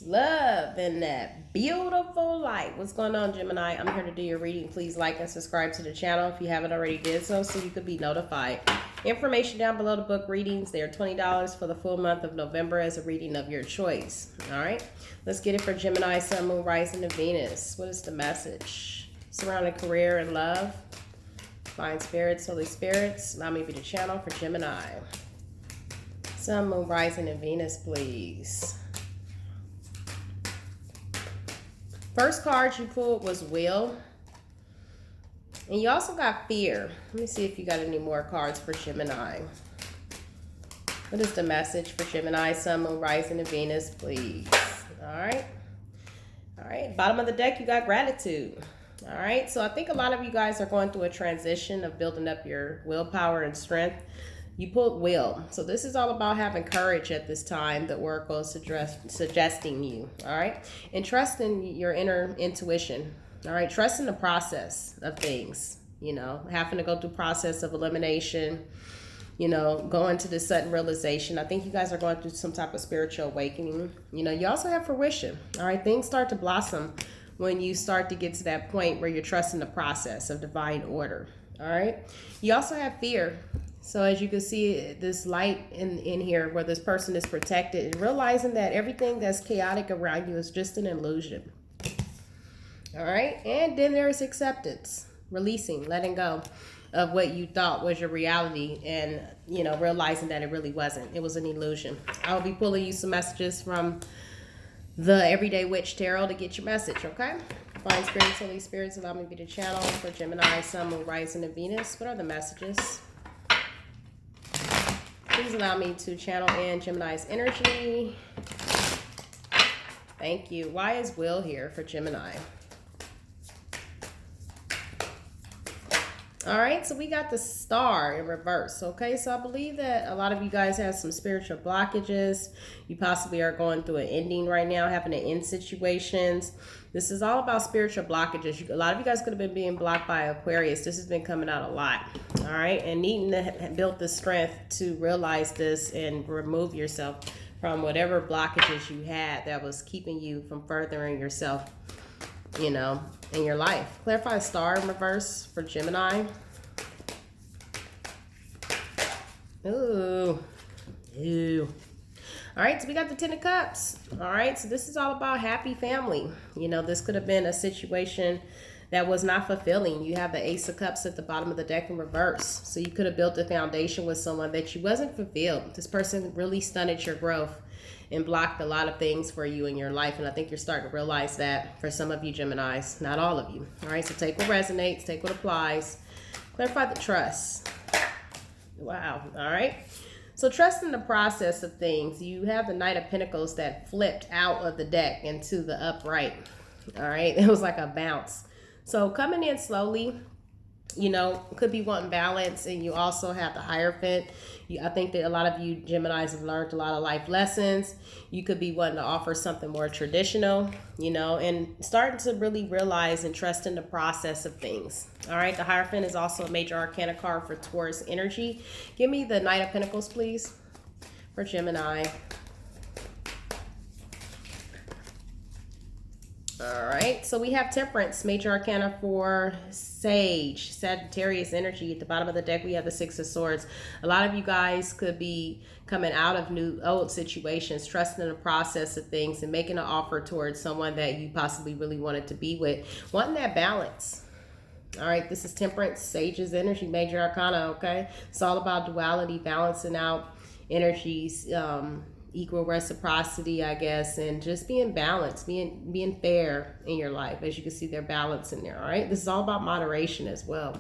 love, and that beautiful light. What's going on, Gemini? I'm here to do your reading. Please like and subscribe to the channel if you haven't already did so you could be notified. Information down below the book readings. They are $20 for the full month of November as a reading of your choice. All right, let's get it for Gemini, Sun, Moon, Rising, and Venus. What is the message surrounding career and love? Divine spirits, Holy spirits, allow me to be the channel for Gemini. Sun, Moon, Rising, and Venus, please. First card you pulled was Will. And you also got Fear. Let me see if you got any more cards for Gemini. What is the message for Gemini, Sun, Moon, Rising, and Venus, please? All right. All right. Bottom of the deck, you got Gratitude. All right. So I think a lot of you guys are going through a transition of building up your willpower and strength. You pulled Will. So this is all about having courage at this time that Oracle is suggesting you. All right. And trust in your inner intuition. All right. Trust in the process of things. You know, having to go through process of elimination, you know, going to this sudden realization. I think you guys are going through some type of spiritual awakening. You know, you also have fruition. All right. Things start to blossom when you start to get to that point where you're trusting the process of divine order. All right. You also have fear. So as you can see, this light in here where this person is protected, and realizing that everything that's chaotic around you is just an illusion. All right. And then there's acceptance, releasing, letting go of what you thought was your reality and, you know, realizing that it really wasn't. It was an illusion. I'll be pulling you some messages from the Everyday Witch Tarot to get your message, okay? Divine spirits, Holy spirits, allow me to be the channel for Gemini, Sun, Moon, Rising, and Venus. What are the messages? Please allow me to channel in Gemini's energy. Thank you. Why is Will here for Gemini? All right, so we got the Star in reverse, okay? So I believe that a lot of you guys have some spiritual blockages. You possibly are going through an ending right now, having to end situations. This is all about spiritual blockages. A lot of you guys could have been being blocked by Aquarius. This has been coming out a lot, all right? And needing to build the strength to realize this and remove yourself from whatever blockages you had that was keeping you from furthering yourself, you know, in your life. Clarify Star in reverse for Gemini. Ooh. Ooh. All right, so we got the Ten of Cups. All right, so this is all about happy family. You know, this could have been a situation that was not fulfilling. You have the Ace of Cups at the bottom of the deck in reverse. So you could have built a foundation with someone that you wasn't fulfilled. This person really stunted your growth and blocked a lot of things for you in your life. And I think you're starting to realize that for some of you Geminis, not all of you. All right, so take what resonates, take what applies. Clarify the trust. Wow, all right. So trust in the process of things. You have the Knight of Pentacles that flipped out of the deck into the upright. All right, it was like a bounce. So coming in slowly, you know, could be wanting balance. And you also have the Hierophant. I think that a lot of you Geminis have learned a lot of life lessons. You could be wanting to offer something more traditional, you know, and starting to really realize and trust in the process of things. All right, the Hierophant is also a major arcana card for Taurus energy. Give me the Knight of Pentacles, please, for Gemini. All right, so we have Temperance, major arcana for Sage, Sagittarius energy. At the bottom of the deck, we have the Six of Swords. A lot of you guys could be coming out of old situations, trusting in the process of things and making an offer towards someone that you possibly really wanted to be with, wanting that balance. All right, this is Temperance, Sage's energy, major arcana, okay? It's all about duality, balancing out energies, equal reciprocity, I guess, and just being balanced, being fair in your life. As you can see, they're balanced in there. All right, this is all about moderation as well.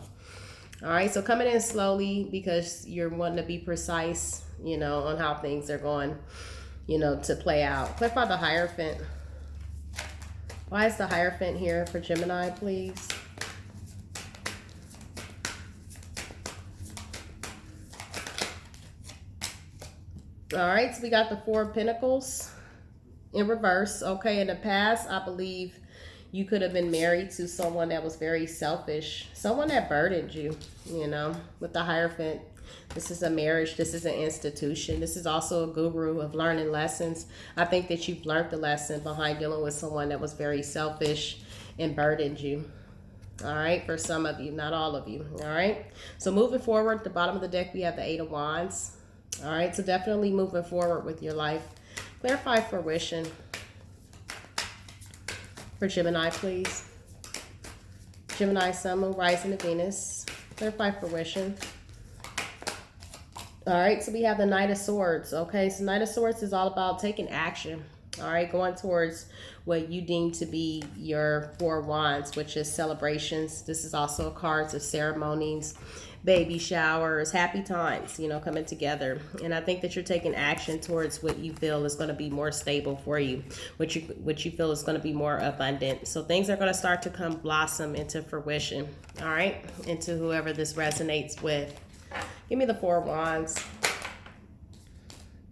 All right, so coming in slowly because you're wanting to be precise, you know, on how things are going, you know, to play out. Clarify the Hierophant. Why is the Hierophant here for Gemini, please? All right, so we got the Four of Pentacles in reverse. Okay, in the past, I believe you could have been married to someone that was very selfish, someone that burdened you, you know, with the Hierophant. This is a marriage. This is an institution. This is also a guru of learning lessons. I think that you've learned the lesson behind dealing with someone that was very selfish and burdened you. All right, for some of you, not all of you. All right, so moving forward, at the bottom of the deck, we have the Eight of Wands. All right, so definitely moving forward with your life. Clarify fruition for Gemini, please. Gemini, Sun, Moon, Rising to Venus. Clarify fruition. All right, so we have the Knight of Swords. Okay, so Knight of Swords is all about taking action. All right, going towards what you deem to be your Four Wands, which is celebrations. This is also cards of ceremonies, baby showers, happy times, you know, coming together. And I think that you're taking action towards what you feel is going to be more stable for you, what you feel is going to be more abundant. So things are going to start to come blossom into fruition. All right, into whoever this resonates with. Give me the Four Wands.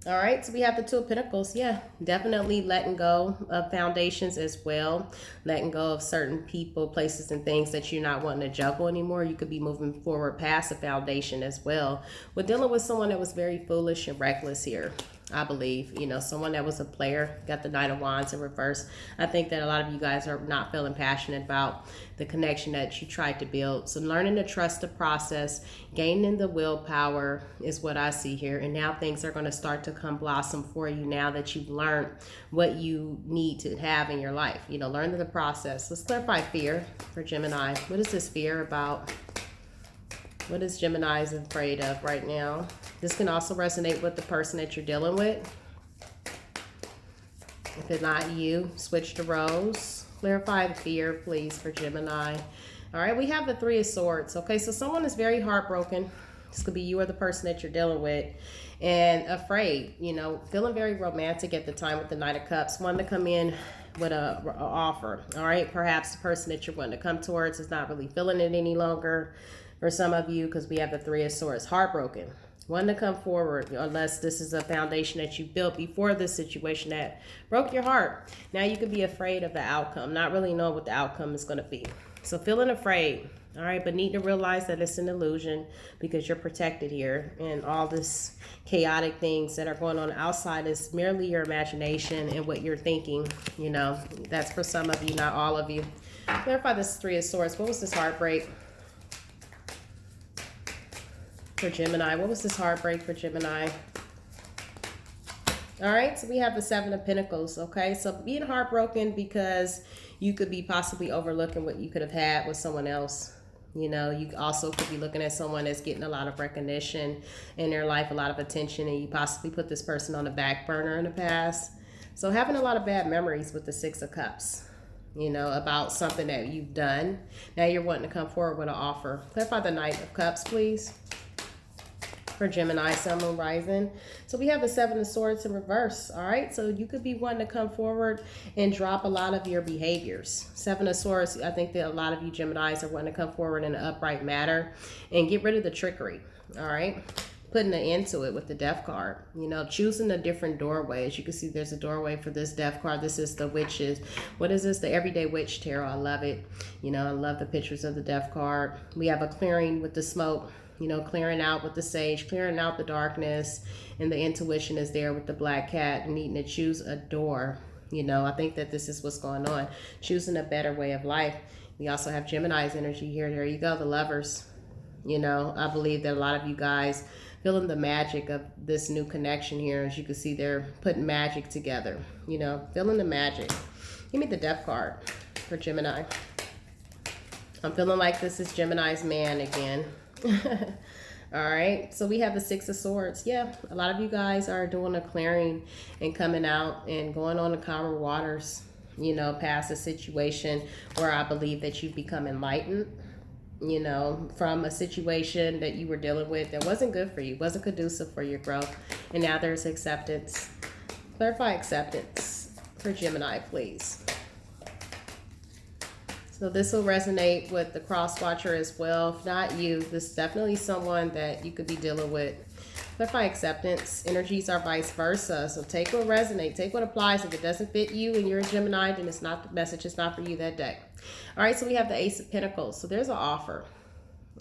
All right, so we have the Two of Pentacles. Yeah, definitely letting go of foundations as well. Letting go of certain people, places, and things that you're not wanting to juggle anymore. You could be moving forward past a foundation as well. We're dealing with someone that was very foolish and reckless here, I believe. You know, someone that was a player. Got the Knight of Wands in reverse. I think that a lot of you guys are not feeling passionate about the connection that you tried to build. So learning to trust the process, gaining the willpower is what I see here. And now things are going to start to come blossom for you now that you've learned what you need to have in your life. You know, learn the process. Let's clarify fear for Gemini. What is this fear about? What is Gemini is afraid of right now? This can also resonate with the person that you're dealing with. If it's not you, switch the roles. Clarify the fear, please, for Gemini. All right, we have the Three of Swords. Okay, so someone is very heartbroken. This could be you or the person that you're dealing with. And afraid, you know, feeling very romantic at the time with the Knight of Cups. Wanting to come in with a offer. All right, perhaps the person that you're wanting to come towards is not really feeling it any longer. For some of you, because we have the Three of Swords, heartbroken. Wanting to come forward, unless this is a foundation that you built before this situation that broke your heart. Now you could be afraid of the outcome, not really know what the outcome is going to be. So feeling afraid, all right, but need to realize that it's an illusion because you're protected here. And all this chaotic things that are going on outside is merely your imagination and what you're thinking. You know, that's for some of you, not all of you. Clarify this Three of Swords. What was this heartbreak for Gemini? What was this heartbreak for Gemini? All right, so we have the Seven of Pentacles. Okay, so being heartbroken because you could be possibly overlooking what you could have had with someone else. You know, you also could be looking at someone that's getting a lot of recognition in their life, a lot of attention, and you possibly put this person on the back burner in the past. So having a lot of bad memories with the Six of Cups, you know, about something that you've done. Now you're wanting to come forward with an offer. Clarify the Knight of Cups, please, for Gemini, Sun, Moon, Rising. So we have the Seven of Swords in reverse. All right, so you could be wanting to come forward and drop a lot of your behaviors. Seven of Swords, I think that a lot of you Geminis are wanting to come forward in an upright manner and get rid of the trickery. All right, putting an end to it with the Death card. You know, choosing a different doorway. As you can see, there's a doorway for this Death card. This is the Witches. What is this? The Everyday Witch Tarot. I love it. You know, I love the pictures of the Death card. We have a clearing with the smoke. You know, clearing out with the Sage, clearing out the darkness, and the intuition is there with the Black Cat, needing to choose a door. You know, I think that this is what's going on. Choosing a better way of life. We also have Gemini's energy here. There you go, the Lovers. You know, I believe that a lot of you guys feeling the magic of this new connection here. As you can see, they're putting magic together. You know, feeling the magic. Give me the Death card for Gemini. I'm feeling like this is Gemini's man again. All right, so we have the Six of Swords. Yeah, a lot of you guys are doing a clearing and coming out and going on the calmer waters, you know, past a situation where I believe that you've become enlightened, you know, from a situation that you were dealing with that wasn't good for you, wasn't conducive for your growth. And now there's acceptance. Clarify acceptance for Gemini, please. So this will resonate with the cross watcher as well. If not you, this is definitely someone that you could be dealing with. Clarify acceptance. Energies are vice versa. So take what resonates, take what applies. If it doesn't fit you and you're a Gemini, then it's not the message. It's not for you that day. All right, so we have the Ace of Pentacles. So there's an offer.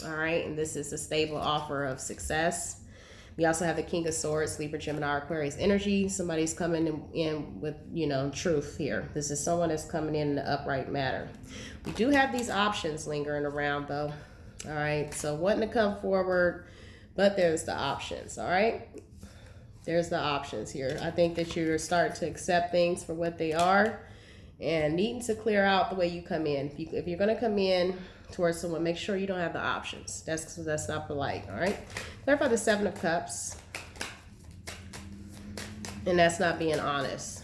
All right, and this is a stable offer of success. We also have the King of Swords, Libra, Gemini, Aquarius energy. Somebody's coming in with, you know, truth here. This is someone that's coming in the upright matter. We do have these options lingering around, though. All right, so wanting to come forward, but there's the options, all right? There's the options here. I think that you're starting to accept things for what they are and needing to clear out the way you come in. If you're going to come in towards someone, make sure you don't have the options. That's not polite, all right? Clarify the Seven of Cups. And that's not being honest.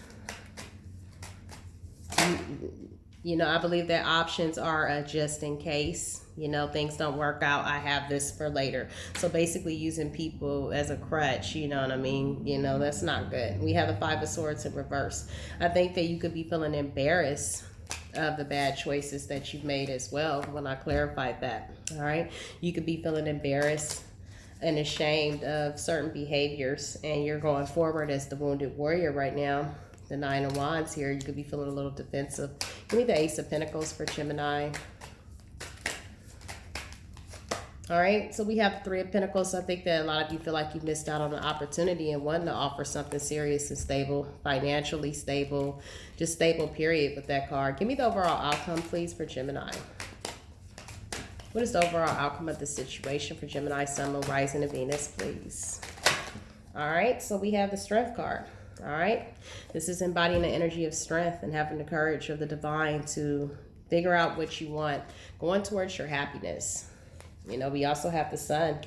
You know, I believe that options are a just in case. You know, things don't work out, I have this for later. So basically using people as a crutch, you know what I mean? You know, that's not good. We have the Five of Swords in reverse. I think that you could be feeling embarrassed of the bad choices that you've made as well when I clarified that, all right? You could be feeling embarrassed and ashamed of certain behaviors, and you're going forward as the wounded warrior right now. The Nine of Wands here, you could be feeling a little defensive. Give me the Ace of Pentacles for Gemini. All right, so we have the Three of Pentacles. I think that a lot of you feel like you missed out on an opportunity and wanting to offer something serious and stable, financially stable, just stable, period, with that card. Give me the overall outcome, please, for Gemini. What is the overall outcome of the situation for Gemini, Sun, Moon, Rising, and Venus, please? All right, so we have the Strength card. All right, this is embodying the energy of strength and having the courage of the divine to figure out what you want, going towards your happiness. You know, we also have the Sun.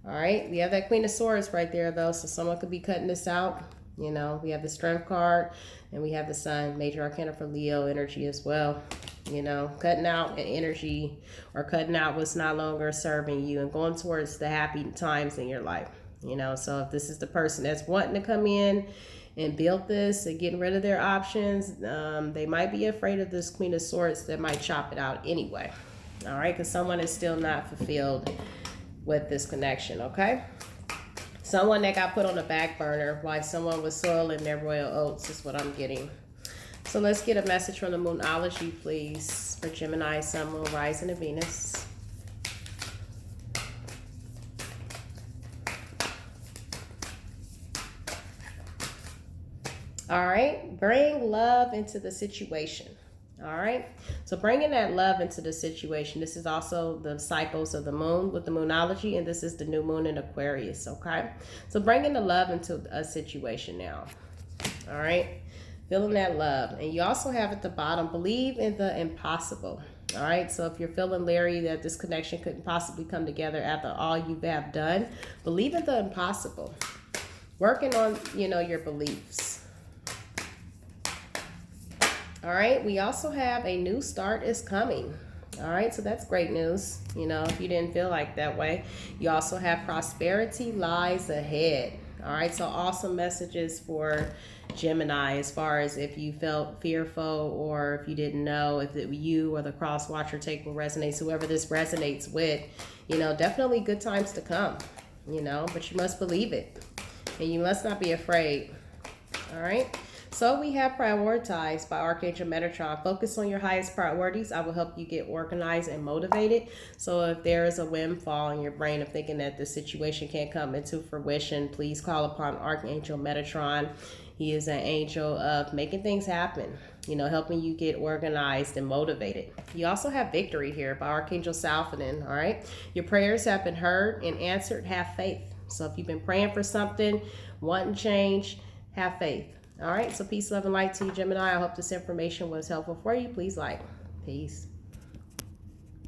All right, we have that Queen of Swords right there, though, so someone could be cutting this out. You know, we have the Strength card, and we have the Sun, Major Arcana for Leo energy as well. You know, cutting out an energy or cutting out what's not longer serving you and going towards the happy times in your life. You know, so if this is the person that's wanting to come in and build this and getting rid of their options, they might be afraid of this Queen of Swords that might chop it out anyway. All right, because someone is still not fulfilled with this connection, okay? Someone that got put on the back burner while someone was soiling their royal oats is what I'm getting. So let's get a message from the Moonology, please, for Gemini, Sun, Moon, Rising, and Venus. All right, bring love into the situation. All right, so bringing that love into the situation. This is also the cycles of the moon with the Moonology, and this is the new moon in Aquarius, okay? So bringing the love into a situation now, all right? Feeling that love. And you also have at the bottom, believe in the impossible, all right? So if you're feeling leery that this connection couldn't possibly come together after all you have done, believe in the impossible. Working on, you know, your beliefs. All right, we also have a new start is coming. All right, so that's great news. You know, if you didn't feel like that way. You also have prosperity lies ahead. All right, so awesome messages for Gemini as far as if you felt fearful or if you didn't know if it, you or the cross watcher take will resonate. Whoever this resonates with, you know, definitely good times to come, you know, but you must believe it and you must not be afraid. All right. So we have Prioritized by Archangel Metatron. Focus on your highest priorities. I will help you get organized and motivated. So if there is a windfall in your brain of thinking that the situation can't come into fruition, please call upon Archangel Metatron. He is an angel of making things happen, you know, helping you get organized and motivated. You also have Victory here by Archangel Salphinin, all right? Your prayers have been heard and answered. Have faith. So if you've been praying for something, wanting change, have faith. All right, so peace, love, and light to you, Gemini. I hope this information was helpful for you. Please like. Peace.